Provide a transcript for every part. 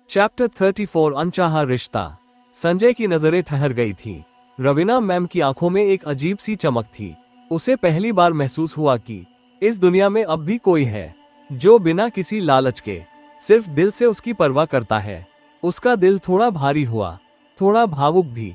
Chapter 34 अनचाहा रिश्ता। संजय की नजरें ठहर गई थी। रवीना मैम की आंखों में एक अजीब सी चमक थी। उसे पहली बार महसूस हुआ कि इस दुनिया में अब भी कोई है जो बिना किसी लालच के सिर्फ दिल से उसकी परवाह करता है। उसका दिल थोड़ा भारी हुआ, थोड़ा भावुक भी।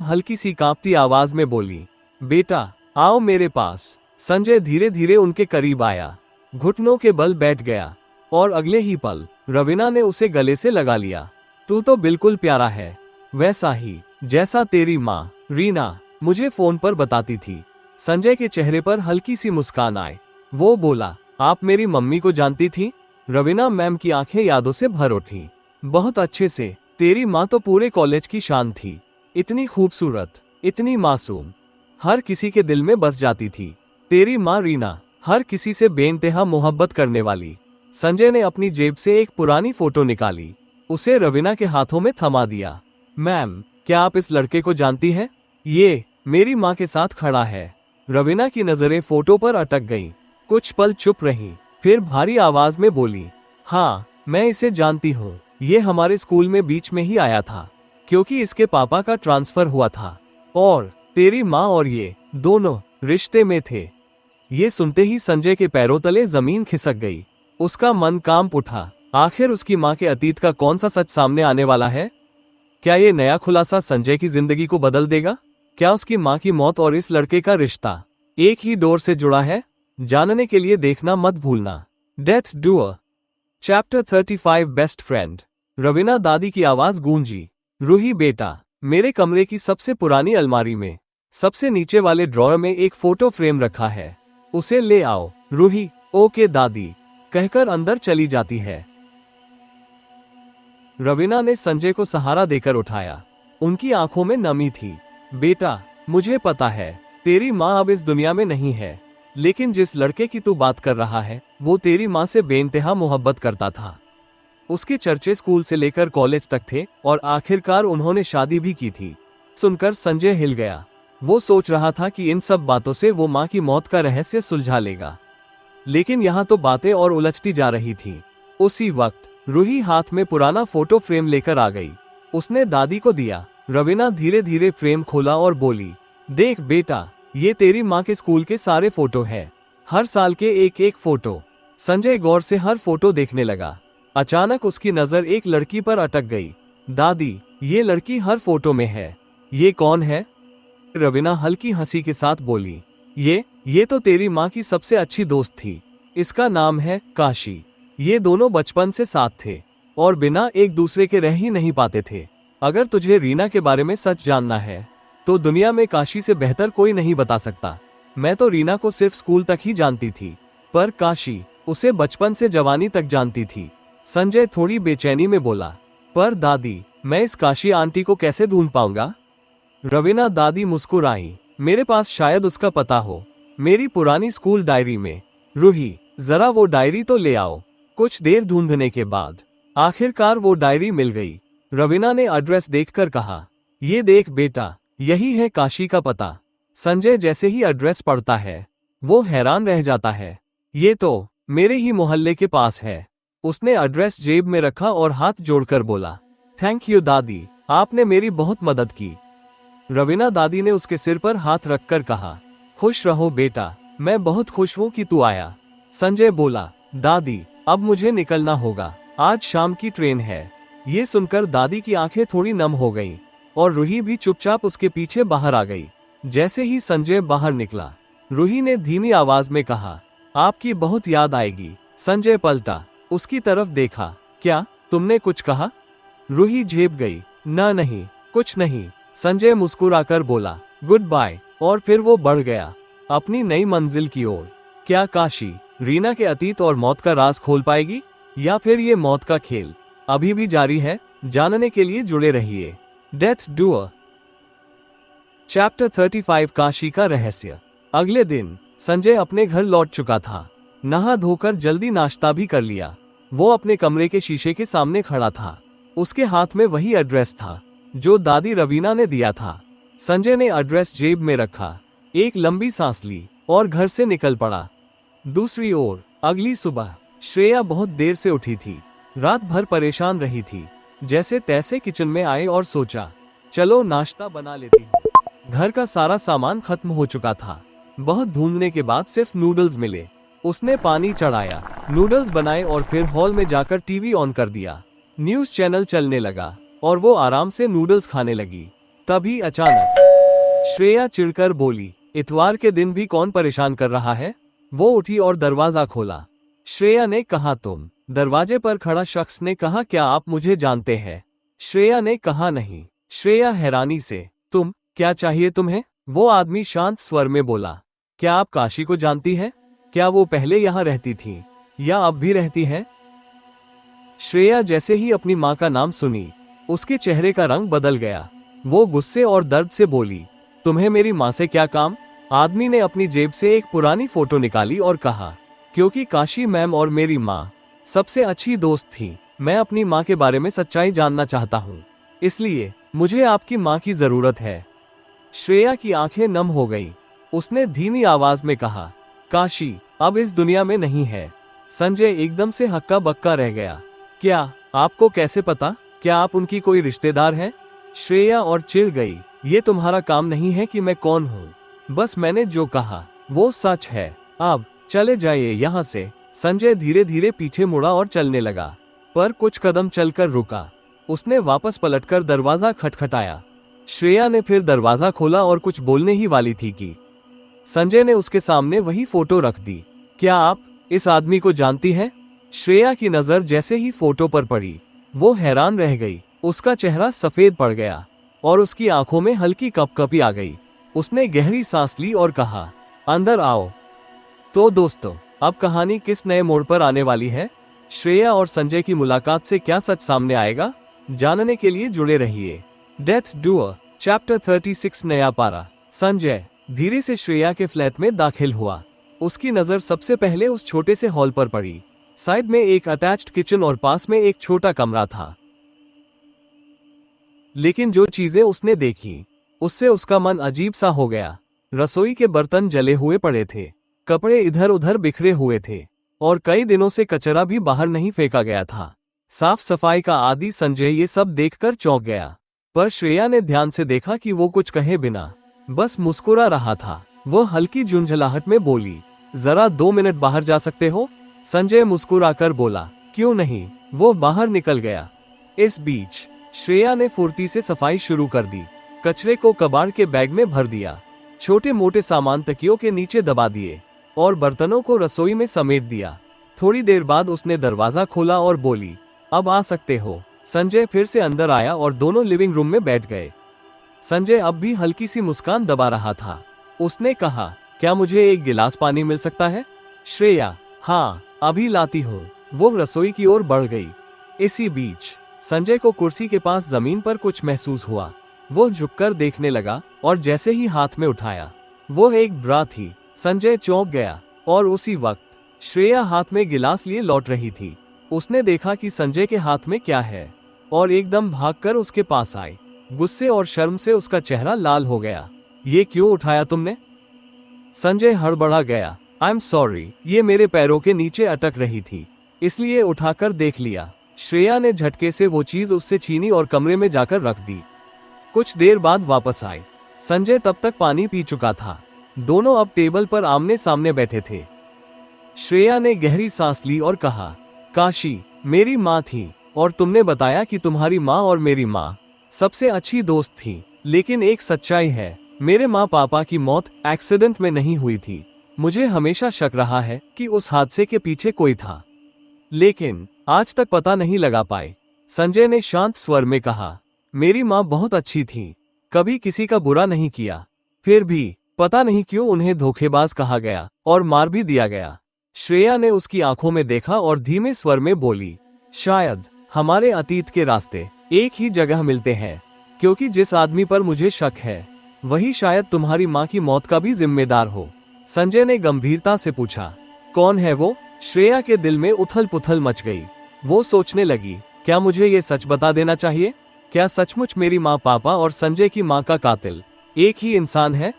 हल्की सी कांपती आवाज में बोली, बेटा आओ मेरे पास। संजय धीरे धीरे उनके करीब आया, घुटनों के बल बैठ गया और अगले ही पल रवीना ने उसे गले से लगा लिया। तू तो बिल्कुल प्यारा है, वैसा ही जैसा तेरी माँ रीना मुझे फोन पर बताती थी। संजय के चेहरे पर हल्की सी मुस्कान आई। वो बोला, आप मेरी मम्मी को जानती थी? रवीना मैम की आंखें यादों से भर उठी। बहुत अच्छे से। तेरी माँ तो पूरे कॉलेज की शान थी। इतनी खूबसूरत, इतनी मासूम, हर किसी के दिल में बस जाती थी। तेरी माँ रीना हर किसी से बेइंतहा मोहब्बत करने वाली। संजय ने अपनी जेब से एक पुरानी फोटो निकाली, उसे रवीना के हाथों में थमा दिया। मैम, क्या आप इस लड़के को जानती हैं? ये मेरी माँ के साथ खड़ा है। रवीना की नजरें फोटो पर अटक गईं। कुछ पल चुप रही, फिर भारी आवाज में बोली, हाँ मैं इसे जानती हूँ। ये हमारे स्कूल में बीच में ही आया था क्योंकि इसके पापा का ट्रांसफर हुआ था और तेरी माँ और ये दोनों रिश्ते में थे। ये सुनते ही संजय के पैरों तले जमीन खिसक गई। उसका मन कांप उठा। आखिर उसकी माँ के अतीत का कौन सा सच सामने आने वाला है? क्या ये नया खुलासा संजय की जिंदगी को बदल देगा? क्या उसकी माँ की मौत और इस लड़के का रिश्ता एक ही डोर से जुड़ा है? जानने के लिए देखना मत भूलना। Death doer. Chapter 35 best friend. Raveena दादी की आवाज गूंजी, रूही बेटा, मेरे कमरे की सबसे पुरानी अलमारी में सबसे नीचे वाले ड्रॉअर में एक फोटो फ्रेम रखा है, उसे ले आओ। रूही ओके दादी कहकर अंदर चली जाती है। रवीना ने संजय को सहारा देकर उठाया। उनकी आंखों में नमी थी। बेटा, मुझे पता है तेरी माँ अब इस दुनिया में नहीं है, लेकिन जिस लड़के की तू बात कर रहा है वो तेरी माँ से बेइंतहा मोहब्बत करता था। उसके चर्चे स्कूल से लेकर कॉलेज तक थे और आखिरकार उन्होंने शादी भी की थी। सुनकर संजय हिल गया। वो सोच रहा था कि इन सब बातों से वो माँ की मौत का रहस्य सुलझा लेगा, लेकिन यहाँ तो बातें और उलझती जा रही थी। उसी वक्त रूही हाथ में पुराना फोटो फ्रेम लेकर आ गई। उसने दादी को दिया। रवीना धीरे धीरे फ्रेम खोला और बोली, देख बेटा, ये तेरी माँ के स्कूल के सारे फोटो है, हर साल के एक एक फोटो। संजय गौर से हर फोटो देखने लगा। अचानक उसकी नजर एक लड़की पर अटक गई। दादी, ये लड़की हर फोटो में है, ये कौन है? रवीना हल्की हंसी के साथ बोली, ये तो तेरी माँ की सबसे अच्छी दोस्त थी। इसका नाम है काशी। ये दोनों बचपन से साथ थे और बिना एक दूसरे के रह ही नहीं पाते थे। अगर तुझे रीना के बारे में सच जानना है तो दुनिया में काशी से बेहतर कोई नहीं बता सकता। मैं तो रीना को सिर्फ स्कूल तक ही जानती थी, पर काशी उसे बचपन से जवानी तक जानती थी। संजय थोड़ी बेचैनी में बोला, पर दादी, मैं इस काशी आंटी को कैसे ढूंढ पाऊंगा? रवीना दादी मुस्कुराई, मेरे पास शायद उसका पता हो, मेरी पुरानी स्कूल डायरी में। रूही, जरा वो डायरी तो ले आओ। कुछ देर ढूंढने के बाद आखिरकार वो डायरी मिल गई। रवीना ने एड्रेस देखकर कहा, ये देख बेटा, यही है काशी का पता। संजय जैसे ही एड्रेस पढ़ता है वो हैरान रह जाता है। ये तो मेरे ही मोहल्ले के पास है। उसने एड्रेस जेब में रखा और हाथ जोड़कर बोला, थैंक यू दादी, आपने मेरी बहुत मदद की। रवीना दादी ने उसके सिर पर हाथ रखकर कहा, खुश रहो बेटा, मैं बहुत खुश हूँ कि तू आया। संजय बोला, दादी अब मुझे निकलना होगा, आज शाम की ट्रेन है। ये सुनकर दादी की आंखें थोड़ी नम हो गईं और रूही भी चुपचाप उसके पीछे बाहर आ गई। जैसे ही संजय बाहर निकला, रूही ने धीमी आवाज में कहा, आपकी बहुत याद आएगी। संजय पलटा, उसकी तरफ देखा, क्या तुमने कुछ कहा? रूही झेप गई, नहीं कुछ नहीं। संजय मुस्कुराकर बोला, गुड बाय, और फिर वो बढ़ गया अपनी नई मंजिल की ओर। क्या काशी रीना के अतीत और मौत का राज खोल पाएगी, या फिर ये मौत का खेल अभी भी जारी है? जानने के लिए जुड़े रहिए। Death doer. चैप्टर 35 काशी का रहस्य। अगले दिन संजय अपने घर लौट चुका था। नहा धोकर जल्दी नाश्ता भी कर लिया। वो अपने कमरे के शीशे के सामने खड़ा था। उसके हाथ में वही एड्रेस था जो दादी रवीना ने दिया था। संजय ने एड्रेस जेब में रखा, एक लंबी सांस ली और घर से निकल पड़ा। दूसरी ओर अगली सुबह श्रेया बहुत देर से उठी थी। रात भर परेशान रही थी। जैसे तैसे किचन में आए और सोचा, चलो नाश्ता बना लेती हूँ। घर का सारा सामान खत्म हो चुका था। बहुत ढूंढने के बाद सिर्फ नूडल्स मिले। उसने पानी चढ़ाया, नूडल्स बनाए और फिर हॉल में जाकर टीवी ऑन कर दिया। न्यूज चैनल चलने लगा और वो आराम से नूडल्स खाने लगी। तभी अचानक श्रेया चिढ़कर बोली, इतवार के दिन भी कौन परेशान कर रहा है? वो उठी और दरवाजा खोला। श्रेया ने कहा, तुम? दरवाजे पर खड़ा शख्स ने कहा, क्या आप मुझे जानते हैं? श्रेया ने कहा, नहीं। श्रेया हैरानी से, तुम? क्या चाहिए तुम्हें? वो आदमी शांत स्वर में बोला, क्या आप काशी को जानती हैं? क्या वो पहले यहाँ रहती थी या अब भी रहती है? श्रेया जैसे ही अपनी माँ का नाम सुनी, उसके चेहरे का रंग बदल गया। वो गुस्से और दर्द से बोली, तुम्हें मेरी माँ से क्या काम? आदमी ने अपनी जेब से एक पुरानी फोटो निकाली और कहा, क्योंकि काशी मैम और मेरी माँ सबसे अच्छी दोस्त थी। मैं अपनी माँ के बारे में सच्चाई जानना चाहता हूँ, इसलिए मुझे आपकी माँ की जरूरत है। श्रेया की आंखें नम हो गई। उसने धीमी आवाज में कहा, काशी अब इस दुनिया में नहीं है। संजय एकदम से हक्का बक्का रह गया। क्या? आपको कैसे पता? क्या आप उनकी कोई रिश्तेदार हैं? श्रेया और चिढ़ गई, ये तुम्हारा काम नहीं है कि मैं कौन हूँ। बस मैंने जो कहा वो सच है। अब चले जाइए यहाँ से। संजय धीरे धीरे पीछे मुड़ा और चलने लगा, पर कुछ कदम चलकर रुका। उसने वापस पलटकर दरवाजा खटखटाया। श्रेया ने फिर दरवाजा खोला और कुछ बोलने ही वाली थी कि संजय ने उसके सामने वही फोटो रख दी। क्या आप इस आदमी को जानती हैं? श्रेया की नजर जैसे ही फोटो पर पड़ी, वो हैरान रह गई। उसका चेहरा सफेद पड़ गया और उसकी आंखों में हल्की कपकपी आ गई। उसने गहरी सांस ली और कहा, अंदर आओ। तो दोस्तों, अब कहानी किस नए मोड़ पर आने वाली है? श्रेया और संजय की मुलाकात से क्या सच सामने आएगा? जानने के लिए जुड़े रहिए। डेथ डुअर चैप्टर 36 नया पारा। संजय धीरे से श्रेया के फ्लैट में दाखिल हुआ। उसकी नजर सबसे पहले उस छोटे से हॉल पर पड़ी। साइड में एक अटैच्ड किचन और पास में एक छोटा कमरा था। लेकिन जो चीजें उसने देखी, उससे उसका मन अजीब सा हो गया। रसोई के बर्तन जले हुए पड़े थे, कपड़े इधर उधर बिखरे हुए थे और कई दिनों से कचरा भी बाहर नहीं फेंका गया था। साफ सफाई का आदी संजय ये सब देखकर चौंक गया, पर श्रेया ने ध्यान से देखा कि वो कुछ कहे बिना बस मुस्कुरा रहा था। वो हल्की झुंझलाहट में बोली, जरा 2 मिनट बाहर जा सकते हो? संजय मुस्कुराकर बोला, क्यों नहीं। वो बाहर निकल गया। इस बीच श्रेया ने फुर्ती से सफाई शुरू कर दी। कचरे को कबाड़ के बैग में भर दिया, छोटे मोटे सामान तकियों के नीचे दबा दिए और बर्तनों को रसोई में समेट दिया। थोड़ी देर बाद उसने दरवाजा खोला और बोली, अब आ सकते हो। संजय फिर से अंदर आया और दोनों लिविंग रूम में बैठ गए। संजय अब भी हल्की सी मुस्कान दबा रहा था। उसने कहा, क्या मुझे एक गिलास पानी मिल सकता है? श्रेया, हाँ अभी लाती हूँ। वो रसोई की ओर बढ़ गई। इसी बीच संजय को कुर्सी के पास जमीन पर कुछ महसूस हुआ। वो झुककर देखने लगा और जैसे ही हाथ में उठाया, वो एक ब्रा थी। संजय चौंक गया और उसी वक्त श्रेया हाथ में गिलास लिए लौट रही थी। उसने देखा कि संजय के हाथ में क्या है और एकदम भागकर उसके पास आई। गुस्से और शर्म से उसका चेहरा लाल हो गया। ये क्यों उठाया तुमने? संजय हड़बड़ा गया। आई एम सॉरी, ये मेरे पैरों के नीचे अटक रही थी, इसलिए उठाकर देख लिया। श्रेया ने झटके से वो चीज उससे छीनी और कमरे में जाकर रख दी। कुछ देर बाद वापस आई। संजय तब तक पानी पी चुका था। दोनों अब टेबल पर आमने सामने बैठे थे। श्रेया ने गहरी सांस ली और कहा, काशी मेरी माँ थी और तुमने बताया कि तुम्हारी माँ और मेरी माँ सबसे अच्छी दोस्त थी। लेकिन एक सच्चाई है, मेरे माँ पापा की मौत एक्सीडेंट में नहीं हुई थी। मुझे हमेशा शक रहा है कि उस हादसे के पीछे कोई था, लेकिन आज तक पता नहीं लगा पाए। संजय ने शांत स्वर में कहा, मेरी माँ बहुत अच्छी थी, कभी किसी का बुरा नहीं किया। फिर भी पता नहीं क्यों उन्हें धोखेबाज कहा गया और मार भी दिया गया। श्रेया ने उसकी आंखों में देखा और धीमे स्वर में बोली, शायद हमारे अतीत के रास्ते एक ही जगह मिलते हैं, क्योंकि जिस आदमी पर मुझे शक है वही शायद तुम्हारी माँ की मौत का भी जिम्मेदार हो। संजय ने गंभीरता से पूछा, कौन है वो? श्रेया के दिल में उथल पुथल मच गई। वो सोचने लगी, क्या मुझे ये सच बता देना चाहिए? क्या सचमुच मेरी माँ पापा और संजय की माँ का कातिल एक ही इंसान है?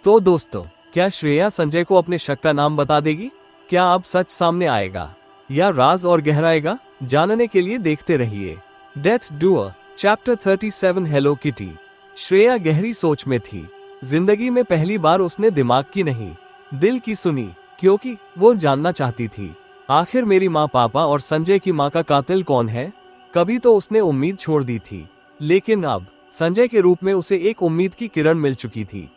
तो दोस्तों, क्या श्रेया संजय को अपने शक का नाम बता देगी? क्या अब सच सामने आएगा? या राज और गहराएगा? जानने के लिए देखते रहिए death doer chapter 37 hello kitty. Shreya गहरी सोच में थी। जिंदगी में पहली बार उसने दिमाग की नहीं, दिल की सुनी, क्योंकि वो जानना चाहती थी आखिर मेरी माँ, पापा और संजय की माँ का कातिल कौन है। कभी तो उसने उम्मीद छोड़ दी थी, लेकिन अब संजय के रूप में उसे एक उम्मीद की किरण मिल चुकी थी।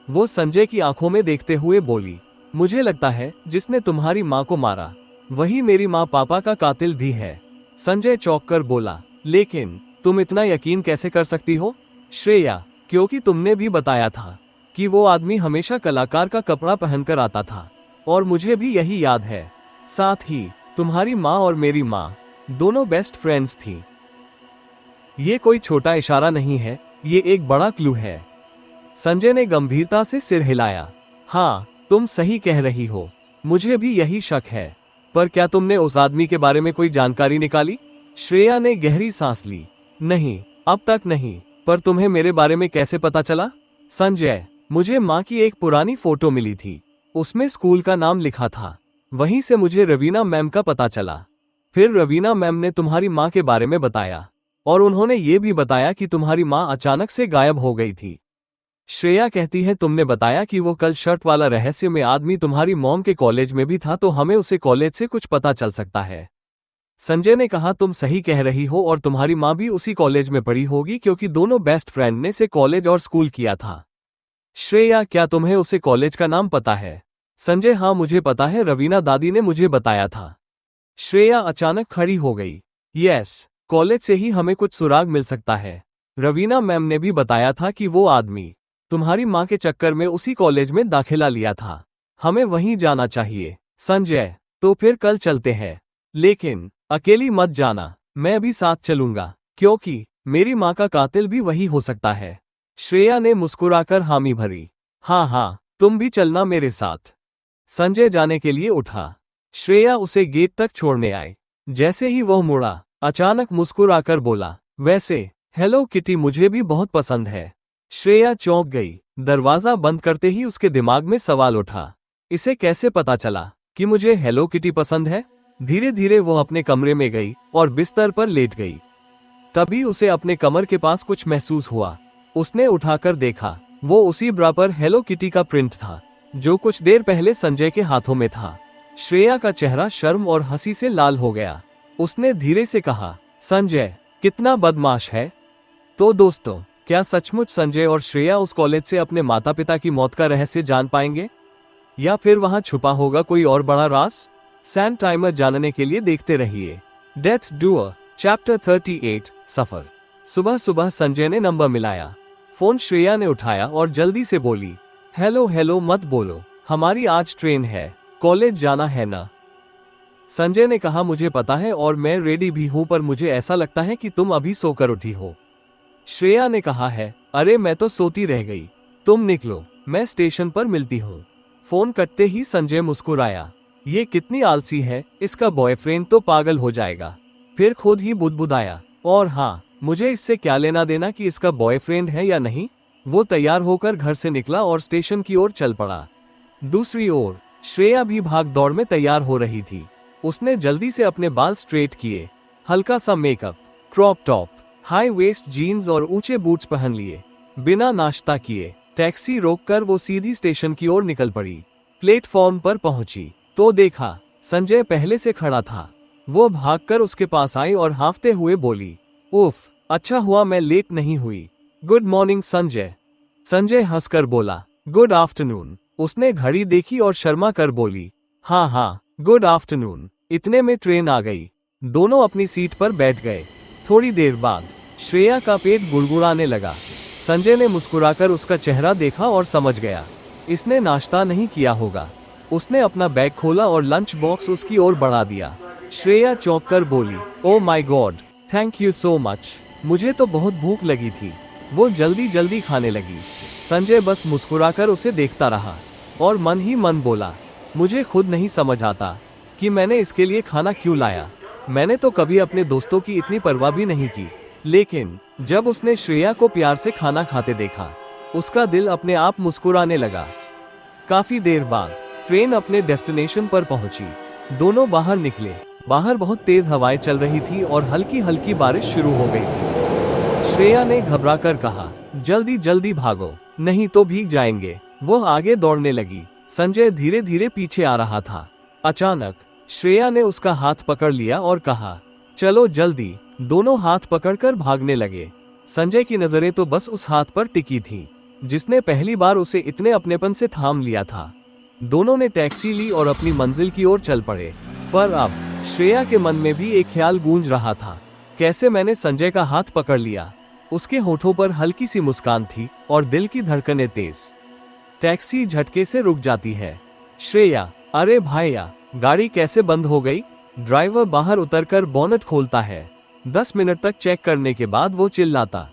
वो संजय की आंखों में देखते हुए बोली, मुझे लगता है जिसने तुम्हारी माँ को मारा वही मेरी माँ पापा का कातिल भी है। संजय चौंक कर बोला, लेकिन तुम इतना यकीन कैसे कर सकती हो? श्रेया, क्योंकि तुमने भी बताया था कि वो आदमी हमेशा कलाकार का कपड़ा पहनकर आता था, और मुझे भी यही याद है। साथ ही तुम्हारी माँ और मेरी माँ दोनों बेस्ट फ्रेंड्स थी। ये कोई छोटा इशारा नहीं है, ये एक बड़ा क्लू है। संजय ने गंभीरता से सिर हिलाया। हाँ, तुम सही कह रही हो, मुझे भी यही शक है। पर क्या तुमने उस आदमी के बारे में कोई जानकारी निकाली? श्रेया ने गहरी सांस ली। नहीं, अब तक नहीं। पर तुम्हें मेरे बारे में कैसे पता चला? संजय, मुझे माँ की एक पुरानी फोटो मिली थी, उसमें स्कूल का नाम लिखा था। वहीं से मुझे रवीना मैम का पता चला। फिर रवीना मैम ने तुम्हारी माँ के बारे में बताया, और उन्होंने ये भी बताया कि तुम्हारी माँ अचानक से गायब हो गई थी। श्रेया कहती है तुमने बताया कि वो कल शर्ट वाला रहस्यमय आदमी तुम्हारी मॉम के कॉलेज में भी था, तो हमें उसे कॉलेज से कुछ पता चल सकता है। संजय ने कहा, तुम सही कह रही हो, और तुम्हारी माँ भी उसी कॉलेज में पढ़ी होगी, क्योंकि दोनों बेस्ट फ्रेंड ने से कॉलेज और स्कूल किया था। श्रेया, क्या तुम्हें उसे कॉलेज का नाम पता है? संजय, हाँ मुझे पता है, रवीना दादी ने मुझे बताया था। श्रेया अचानक खड़ी हो गई। यस, कॉलेज से ही हमें कुछ सुराग मिल सकता है। रवीना मैम ने भी बताया था कि वो आदमी तुम्हारी माँ के चक्कर में उसी कॉलेज में दाखिला लिया था। हमें वहीं जाना चाहिए। संजय, तो फिर कल चलते हैं, लेकिन अकेली मत जाना, मैं भी साथ चलूंगा, क्योंकि मेरी माँ का कातिल भी वही हो सकता है। श्रेया ने मुस्कुराकर हामी भरी। हाँ हाँ, तुम भी चलना मेरे साथ। संजय जाने के लिए उठा। श्रेया उसे गेट तक छोड़ने आए। जैसे ही वह मुड़ा, अचानक मुस्कुराकर बोला, वैसे हेलो किटी मुझे भी बहुत पसंद है। श्रेया चौंक गई। दरवाजा बंद करते ही उसके दिमाग में सवाल उठा, इसे कैसे पता चला कि मुझे हेलो किटी पसंद है? धीरे धीरे वो अपने कमरे में गई और बिस्तर पर लेट गई। तभी उसे अपने कमर के पास कुछ महसूस हुआ। उसने उठाकर देखा, वो उसी ब्रा पर हेलो किटी का प्रिंट था जो कुछ देर पहले संजय के हाथों में था। श्रेया का चेहरा शर्म और हंसी से लाल हो गया। उसने धीरे से कहा, संजय कितना बदमाश है। तो दोस्तों, क्या सचमुच संजय और श्रेया उस कॉलेज से अपने माता पिता की मौत का रहस्य जान पाएंगे, या फिर वहां छुपा होगा कोई और बड़ा राज? सैंड टाइमर जानने के लिए देखते रहिए डेथ डुअर चैप्टर 38 सफर। सुबह सुबह संजय ने नंबर मिलाया। फोन श्रेया ने उठाया और जल्दी से बोली, हेलो हेलो मत बोलो, हमारी आज ट्रेन है, कॉलेज जाना है ना? संजय ने कहा, मुझे पता है और मैं रेडी भी हूं, पर मुझे ऐसा लगता है कि तुम अभी सोकर उठी हो। श्रेया ने कहा है, अरे मैं तो सोती रह गई, तुम निकलो, मैं स्टेशन पर मिलती हूँ। फोन कटते ही संजय मुस्कुराया। ये कितनी आलसी है, इसका बॉयफ्रेंड तो पागल हो जाएगा। फिर खुद ही बुदबुदाया, और हाँ, मुझे इससे क्या लेना देना कि इसका बॉयफ्रेंड है या नहीं। वो तैयार होकर घर से निकला और स्टेशन की ओर चल पड़ा। दूसरी ओर श्रेया भी भाग दौड़ में तैयार हो रही थी। उसने जल्दी से अपने बाल स्ट्रेट किए, हल्का सा makeup, crop top, high waist jeans और ऊंचे बूट्स पहन लिए। बिना नाश्ता किए टैक्सी रोककर वो सीधी स्टेशन की ओर निकल पड़ी। प्लेटफॉर्म पर पहुंची तो देखा, संजय पहले से खड़ा था। वो भागकर उसके पास आई और हांफते हुए बोली, उफ, अच्छा हुआ मैं लेट नहीं हुई। Good morning Sanjay. संजय हंसकर बोला, गुड आफ्टरनून। उसने घड़ी देखी और शर्मा कर बोली, हाँ हाँ, गुड आफ्टरनून। इतने में ट्रेन आ गई। दोनों अपनी सीट पर बैठ गए। थोड़ी देर बाद श्रेया का पेट गुड़गुड़ाने लगा। संजय ने मुस्कुराकर उसका चेहरा देखा और समझ गया, इसने नाश्ता नहीं किया होगा। उसने अपना बैग खोला और लंच बॉक्स उसकी ओर बढ़ा दिया। श्रेया चौंक कर बोली, oh my God, thank you so much, मुझे तो बहुत भूख लगी थी। वो जल्दी जल्दी खाने लगी। संजय बस मुस्कुराकर उसे देखता रहा और मन ही मन बोला, मुझे खुद नहीं समझ आता कि मैंने इसके लिए खाना क्यों लाया। मैंने तो कभी अपने दोस्तों की इतनी परवाह भी नहीं की। लेकिन जब उसने श्रेया को प्यार से खाना खाते देखा, उसका दिल अपने आप मुस्कुराने लगा। काफी देर बाद ट्रेन अपने डेस्टिनेशन पर पहुंची। दोनों बाहर निकले। बाहर बहुत तेज हवाएं चल रही थी और हल्की हल्की बारिश शुरू हो गई थी। श्रेया ने घबराकर कहा, जल्दी जल्दी भागो, नहीं तो भीग जाएंगे। वो आगे दौड़ने लगी। संजय धीरे धीरे पीछे आ रहा था। अचानक श्रेया ने उसका हाथ पकड़ लिया और कहा, चलो जल्दी। दोनों हाथ पकड़कर भागने लगे। संजय की नजरें तो बस उस हाथ पर टिकी थी जिसने पहली बार उसे इतने अपनेपन से थाम लिया था। दोनों ने टैक्सी ली और अपनी मंजिल की ओर चल पड़े। पर अब श्रेया के मन में भी एक ख्याल गूंज रहा था, कैसे मैंने संजय का हाथ पकड़ लिया। उसके होठों पर हल्की सी मुस्कान थी और दिल की धड़कनें तेज। टैक्सी झटके से रुक जाती है। श्रेया, अरे भाईया, गाड़ी कैसे बंद हो गई? ड्राइवर बाहर उतरकर बोनट खोलता है। 10 मिनट तक चेक करने के बाद वो चिल्लाता,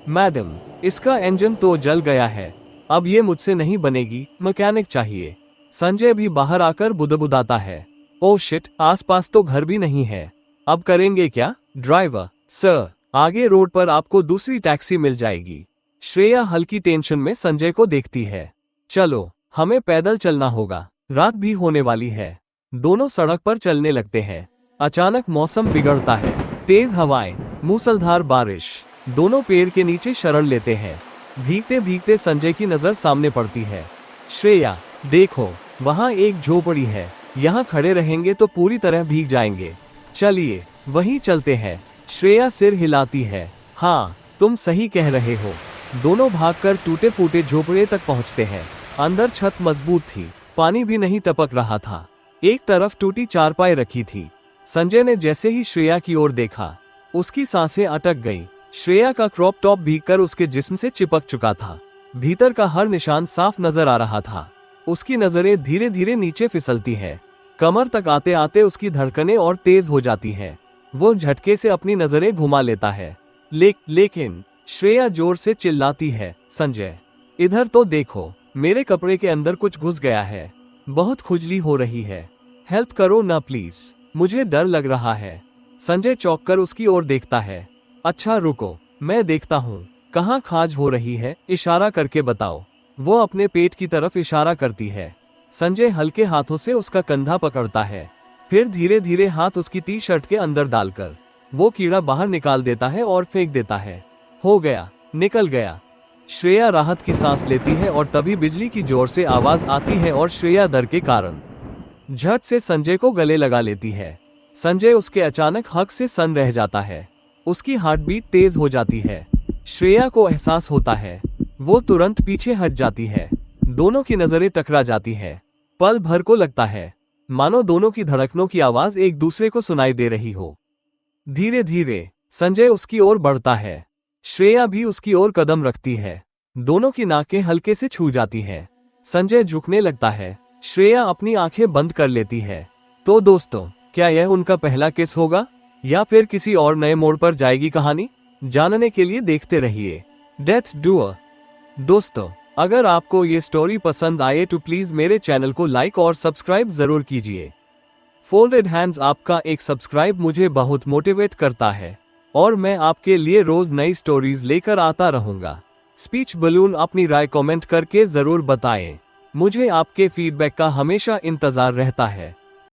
मैडम, इसका इंजन तो जल गया है, अब ये मुझसे नहीं बनेगी, मैकेनिक चाहिए। संजय भी बाहर आकर बुदबुदाता है, ओह शिट, आसपास तो घर भी नहीं है, अब करेंगे क्या? ड्राइवर, सर, आगे रोड पर आपको दूसरी टैक्सी मिल जाएगी। श्रेया हल्की टेंशन में संजय को देखती है। चलो, हमें पैदल चलना होगा, रात भी होने वाली है। दोनों सड़क पर चलने लगते हैं। अचानक मौसम बिगड़ता है। तेज हवाएं, मूसलाधार बारिश। दोनों पेड़ के नीचे शरण लेते हैं। भीगते भीगते संजय की नजर सामने पड़ती है। श्रेया, देखो, वहाँ एक झोपड़ी है, यहाँ खड़े रहेंगे तो पूरी तरह भीग जाएंगे। चलिए, वहीं चलते हैं। श्रेया सिर हिलाती है, हाँ, तुम सही कह रहे हो। दोनों भागकर टूटे फूटे झोपड़े तक पहुँचते हैं। अंदर छत मजबूत थी, पानी भी नहीं टपक रहा था। एक तरफ टूटी चारपाई रखी थी। संजय ने जैसे ही श्रेया की ओर देखा, उसकी सांसें अटक गईं। श्रेया का क्रॉप टॉप भीगकर उसके जिस्म से चिपक चुका था। भीतर का हर निशान साफ नजर आ रहा था। उसकी नजरें धीरे धीरे नीचे फिसलती हैं। कमर तक आते आते उसकी धड़कनें और तेज हो जाती हैं। वो झटके से अपनी नजरें घुमा लेता है। लेकिन श्रेया जोर से चिल्लाती है, संजय, इधर तो देखो, मेरे कपड़े के अंदर कुछ घुस गया है, बहुत खुजली हो रही है, हेल्प करो ना प्लीज, मुझे डर लग रहा है। संजय चौंककर उसकी ओर देखता है। अच्छा रुको, मैं देखता हूँ, कहाँ खाज हो रही है, इशारा करके बताओ। वो अपने पेट की तरफ इशारा करती है। संजय हल्के हाथों से उसका कंधा पकड़ता है, फिर धीरे धीरे हाथ उसकी टी शर्ट के अंदर डालकर वो कीड़ा बाहर निकाल देता है और फेंक देता है। हो गया, निकल गया। श्रेया राहत की सांस लेती है और तभी बिजली की जोर से आवाज आती है और श्रेया डर के कारण झट से संजय को गले लगा लेती है। संजय उसके अचानक हक से सन्न रह जाता है। उसकी हार्ट बीट तेज हो जाती है। श्रेया को एहसास होता है। वो तुरंत पीछे हट जाती है। दोनों की नजरें टकरा जाती है। पल भर को लगता है मानो दोनों की धड़कनों की आवाज एक दूसरे को सुनाई दे रही हो। धीरे धीरे संजय उसकी ओर बढ़ता है। श्रेया भी उसकी ओर कदम रखती है। दोनों की नाकें हल्के से छू जाती है। संजय झुकने लगता है। श्रेया अपनी आंखें बंद कर लेती है। तो दोस्तों, क्या यह उनका पहला किस होगा या फिर किसी और नए मोड़ पर जाएगी कहानी? जानने के लिए देखते रहिए डेथ डूअर। दोस्तों, अगर आपको ये स्टोरी पसंद आए तो प्लीज मेरे चैनल को लाइक और सब्सक्राइब जरूर कीजिए। फोल्डेड हैंड्स आपका एक सब्सक्राइब मुझे बहुत मोटिवेट करता है और मैं आपके लिए रोज नई स्टोरीज लेकर आता रहूंगा। स्पीच बलून अपनी राय कमेंट करके जरूर बताएं। मुझे आपके फीडबैक का हमेशा इंतजार रहता है।